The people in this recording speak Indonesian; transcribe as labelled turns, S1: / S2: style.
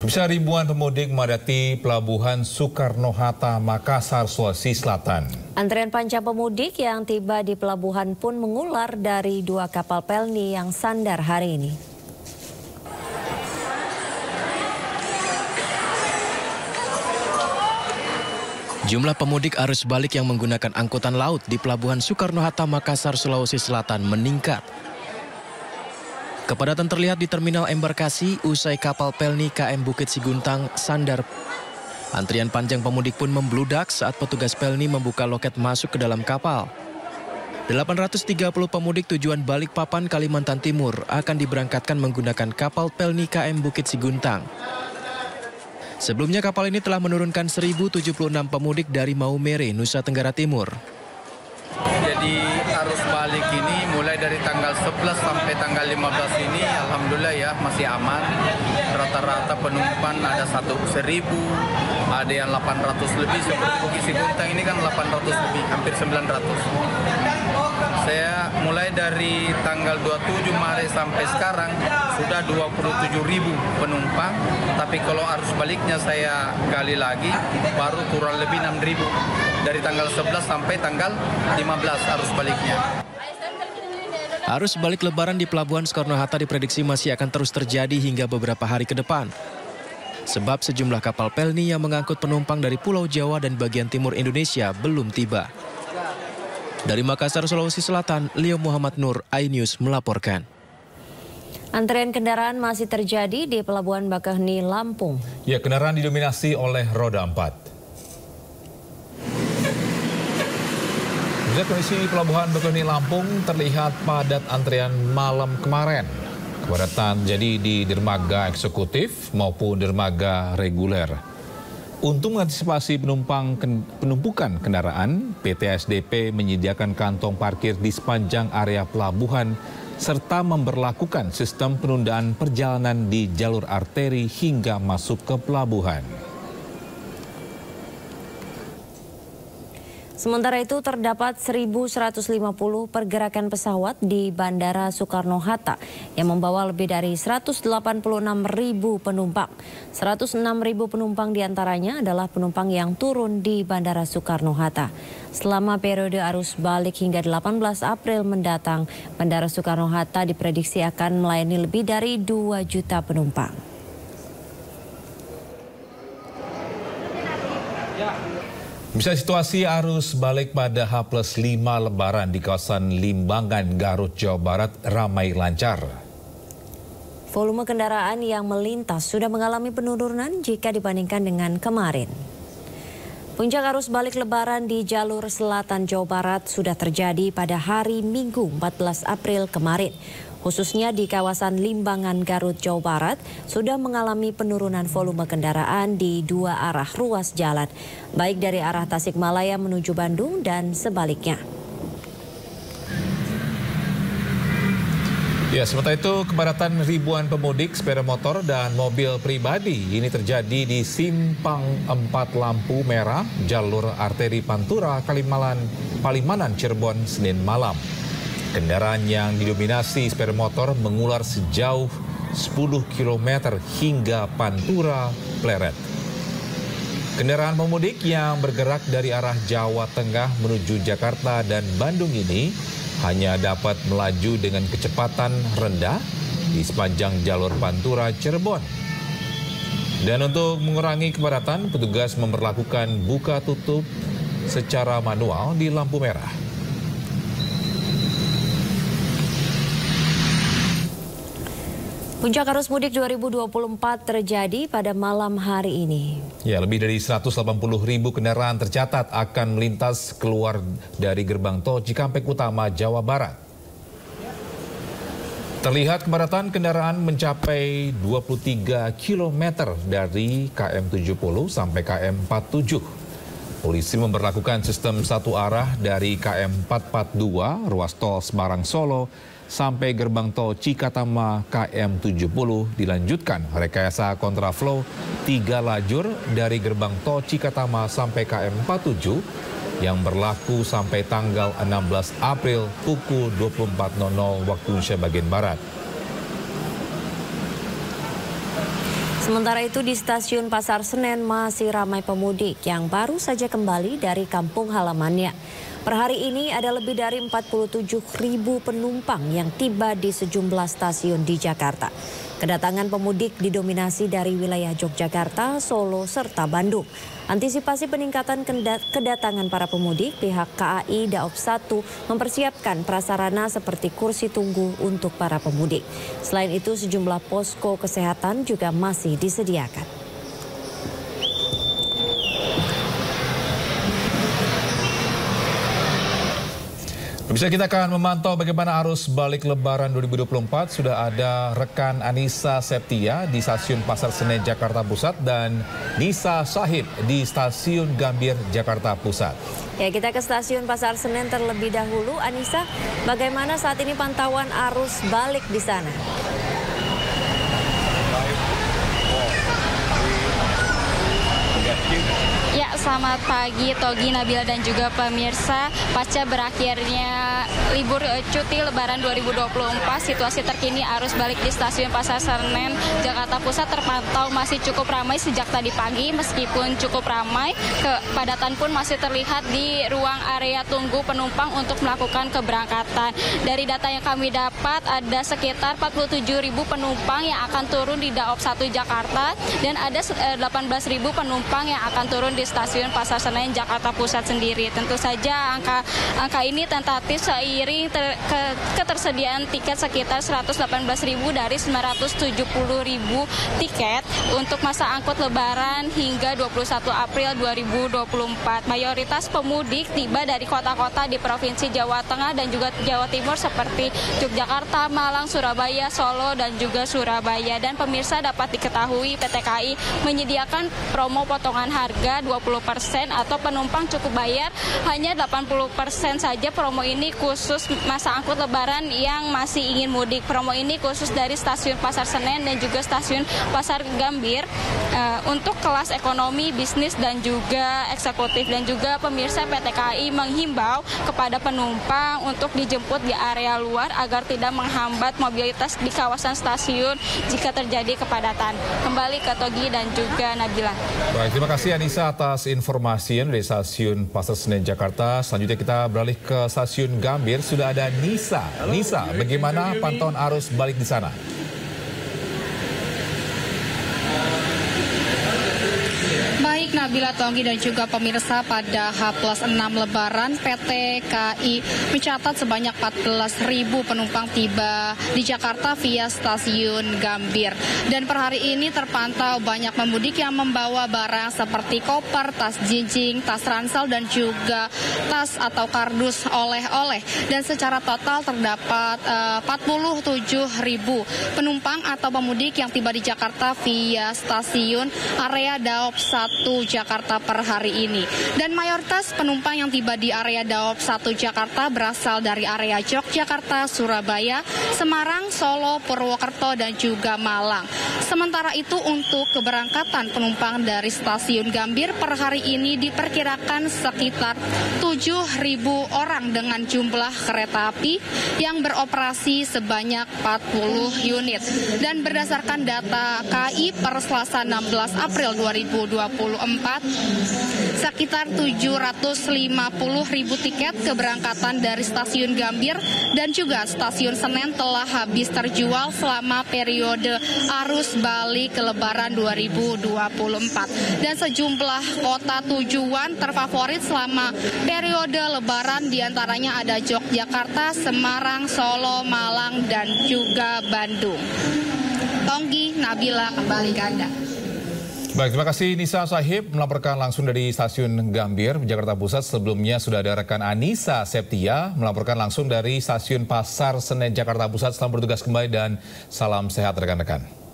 S1: Bisa ribuan pemudik memadati Pelabuhan Soekarno-Hatta, Makassar, Sulawesi Selatan.
S2: Antrian panjang pemudik yang tiba di pelabuhan pun mengular dari 2 kapal Pelni yang sandar hari ini.
S3: Jumlah pemudik arus balik yang menggunakan angkutan laut di Pelabuhan Soekarno-Hatta, Makassar, Sulawesi Selatan meningkat. Kepadatan terlihat di terminal embarkasi usai kapal Pelni KM Bukit Siguntang sandar. Antrian panjang pemudik pun membludak saat petugas Pelni membuka loket masuk ke dalam kapal. 830 pemudik tujuan Balikpapan, Kalimantan Timur akan diberangkatkan menggunakan kapal Pelni KM Bukit Siguntang. Sebelumnya kapal ini telah menurunkan 1.076 pemudik dari Maumere, Nusa Tenggara Timur.
S4: Jadi arus balik ini mulai dari tanggal 11 sampai tanggal 15 ini alhamdulillah ya masih aman. Rata-rata penumpang ada 1.000, ada yang 800 lebih, seperti Bukit Siguntang ini kan 800 lebih, hampir 900. Saya mulai dari tanggal 27 Maret sampai sekarang sudah 27.000 penumpang, tapi kalau arus baliknya saya gali lagi baru kurang lebih 6.000. Dari tanggal 11 sampai tanggal 15 arus baliknya.
S3: Arus balik lebaran di Pelabuhan Soekarno-Hatta diprediksi masih akan terus terjadi hingga beberapa hari ke depan. Sebab sejumlah kapal Pelni yang mengangkut penumpang dari Pulau Jawa dan bagian timur Indonesia belum tiba. Dari Makassar, Sulawesi Selatan, Leo Muhammad Nur, iNews melaporkan.
S2: Antrian kendaraan masih terjadi di Pelabuhan Bakaheni, Lampung.
S1: Ya, kendaraan didominasi oleh roda 4. Kondisi Pelabuhan Bakaheni Lampung terlihat padat antrian malam kemarin. Kepadatan jadi di dermaga eksekutif maupun dermaga reguler. Untuk mengantisipasi penumpukan kendaraan, PT SDP menyediakan kantong parkir di sepanjang area pelabuhan serta memberlakukan sistem penundaan perjalanan di jalur arteri hingga masuk ke pelabuhan.
S2: Sementara itu terdapat 1.150 pergerakan pesawat di Bandara Soekarno-Hatta yang membawa lebih dari 186.000 penumpang. 106.000 penumpang diantaranya adalah penumpang yang turun di Bandara Soekarno-Hatta. Selama periode arus balik hingga 18 April mendatang, Bandara Soekarno-Hatta diprediksi akan melayani lebih dari 2 juta penumpang.
S1: Bisa situasi arus balik pada H+5 Lebaran di kawasan Limbangan, Garut, Jawa Barat ramai lancar.
S2: Volume kendaraan yang melintas sudah mengalami penurunan jika dibandingkan dengan kemarin. Puncak arus balik Lebaran di jalur selatan Jawa Barat sudah terjadi pada hari Minggu 14 April kemarin. Khususnya di kawasan Limbangan, Garut, Jawa Barat, sudah mengalami penurunan volume kendaraan di 2 arah ruas jalan, baik dari arah Tasikmalaya menuju Bandung dan sebaliknya.
S1: Ya, sementara itu kepadatan ribuan pemudik sepeda motor dan mobil pribadi ini terjadi di Simpang 4 lampu merah, jalur arteri Pantura, Palimanan, Cirebon, Senin malam. Kendaraan yang didominasi sepeda motor mengular sejauh 10 km hingga Pantura, Pleret. Kendaraan pemudik yang bergerak dari arah Jawa Tengah menuju Jakarta dan Bandung ini hanya dapat melaju dengan kecepatan rendah di sepanjang jalur Pantura, Cirebon. Dan untuk mengurangi kepadatan, petugas memperlakukan buka tutup secara manual di lampu merah.
S2: Puncak arus mudik 2024 terjadi pada malam hari ini.
S1: Ya, lebih dari 180.000 kendaraan tercatat akan melintas keluar dari gerbang tol Cikampek Utama, Jawa Barat. Terlihat kepadatan kendaraan mencapai 23 km dari KM 70 sampai KM 47. Polisi memberlakukan sistem satu arah dari KM 442 ruas tol Semarang Solo sampai gerbang tol Cikatama KM 70 dilanjutkan rekayasa kontraflow 3 lajur dari gerbang tol Cikatama sampai KM 47 yang berlaku sampai tanggal 16 April pukul 24.00 waktu Indonesia bagian Barat.
S2: Sementara itu di stasiun Pasar Senen masih ramai pemudik yang baru saja kembali dari kampung halamannya. Per hari ini ada lebih dari 47.000 penumpang yang tiba di sejumlah stasiun di Jakarta. Kedatangan pemudik didominasi dari wilayah Yogyakarta, Solo, serta Bandung. Antisipasi peningkatan kedatangan para pemudik, pihak KAI Daob 1 mempersiapkan prasarana seperti kursi tunggu untuk para pemudik. Selain itu, sejumlah posko kesehatan juga masih disediakan.
S1: Bisa kita akan memantau bagaimana arus balik Lebaran 2024. Sudah ada rekan Anissa Septia di stasiun Pasar Senen Jakarta Pusat dan Nisa Sahib di stasiun Gambir Jakarta Pusat.
S2: Ya, kita ke stasiun Pasar Senen terlebih dahulu. Anissa, bagaimana saat ini pantauan arus balik di sana?
S5: Ya, selamat pagi Togi, Nabila dan juga pemirsa. Pasca berakhirnya libur cuti Lebaran 2024, situasi terkini arus balik di stasiun Pasar Senen Jakarta Pusat terpantau masih cukup ramai sejak tadi pagi. Meskipun cukup ramai, kepadatan pun masih terlihat di ruang area tunggu penumpang untuk melakukan keberangkatan. Dari data yang kami dapat, ada sekitar 47.000 penumpang yang akan turun di Daob 1 Jakarta dan ada 18.000 penumpang yang akan turun di stasiun Pasar Senen Jakarta Pusat sendiri. Tentu saja angka ini tentatif seiring ketersediaan tiket sekitar 118.000 dari 970.000 tiket untuk masa angkut Lebaran hingga 21 April 2024. Mayoritas pemudik tiba dari kota-kota di Provinsi Jawa Tengah dan juga Jawa Timur seperti Yogyakarta, Malang, Surabaya, Solo, dan juga Surabaya. Dan pemirsa dapat diketahui PT KAI menyediakan promo potongan harga 20% atau penumpang cukup bayar hanya 80% saja. Promo ini khusus masa angkut Lebaran yang masih ingin mudik. Promo ini khusus dari stasiun Pasar Senen dan juga stasiun Pasar Gambir untuk kelas ekonomi, bisnis, dan juga eksekutif. Dan juga pemirsa, PT KAI menghimbau kepada penumpang untuk dijemput di area luar agar tidak menghambat mobilitas di kawasan stasiun jika terjadi kepadatan. Kembali ke Togi dan juga Nabila.
S1: Baik, terima kasih Anissa atas informasi dari stasiun Pasar Senen Jakarta. Selanjutnya kita beralih ke stasiun Gambir. Sudah ada Nisa. Nisa, bagaimana pantauan arus balik di sana?
S6: Baik Nabila, Tonggi dan juga pemirsa, pada H+6 Lebaran PT KAI mencatat sebanyak 14.000 penumpang tiba di Jakarta via stasiun Gambir. Dan per hari ini terpantau banyak pemudik yang membawa barang seperti koper, tas jinjing, tas ransel dan juga tas atau kardus oleh-oleh. Dan secara total terdapat 47.000 penumpang atau pemudik yang tiba di Jakarta via stasiun area Daob 1 Jakarta per hari ini. Dan mayoritas penumpang yang tiba di area Daob 1 Jakarta berasal dari area Yogyakarta, Surabaya, Semarang, Solo, Purwokerto, dan juga Malang. Sementara itu untuk keberangkatan penumpang dari stasiun Gambir per hari ini diperkirakan sekitar 7.000 orang dengan jumlah kereta api yang beroperasi sebanyak 40 unit. Dan berdasarkan data KAI per Selasa 16 April 2024, sekitar 750.000 tiket keberangkatan dari stasiun Gambir dan juga stasiun Senen telah habis terjual selama periode arus balik Lebaran 2024. Dan sejumlah kota tujuan terfavorit selama periode Lebaran diantaranya ada Yogyakarta, Semarang, Solo, Malang, dan juga Bandung. Tonggi, Nabila, kembali ke Anda.
S1: Baik, terima kasih Nisa Sahib melaporkan langsung dari stasiun Gambir, Jakarta Pusat. Sebelumnya sudah ada rekan Anissa Septia melaporkan langsung dari stasiun Pasar Senen, Jakarta Pusat. Selamat bertugas kembali dan salam sehat rekan-rekan.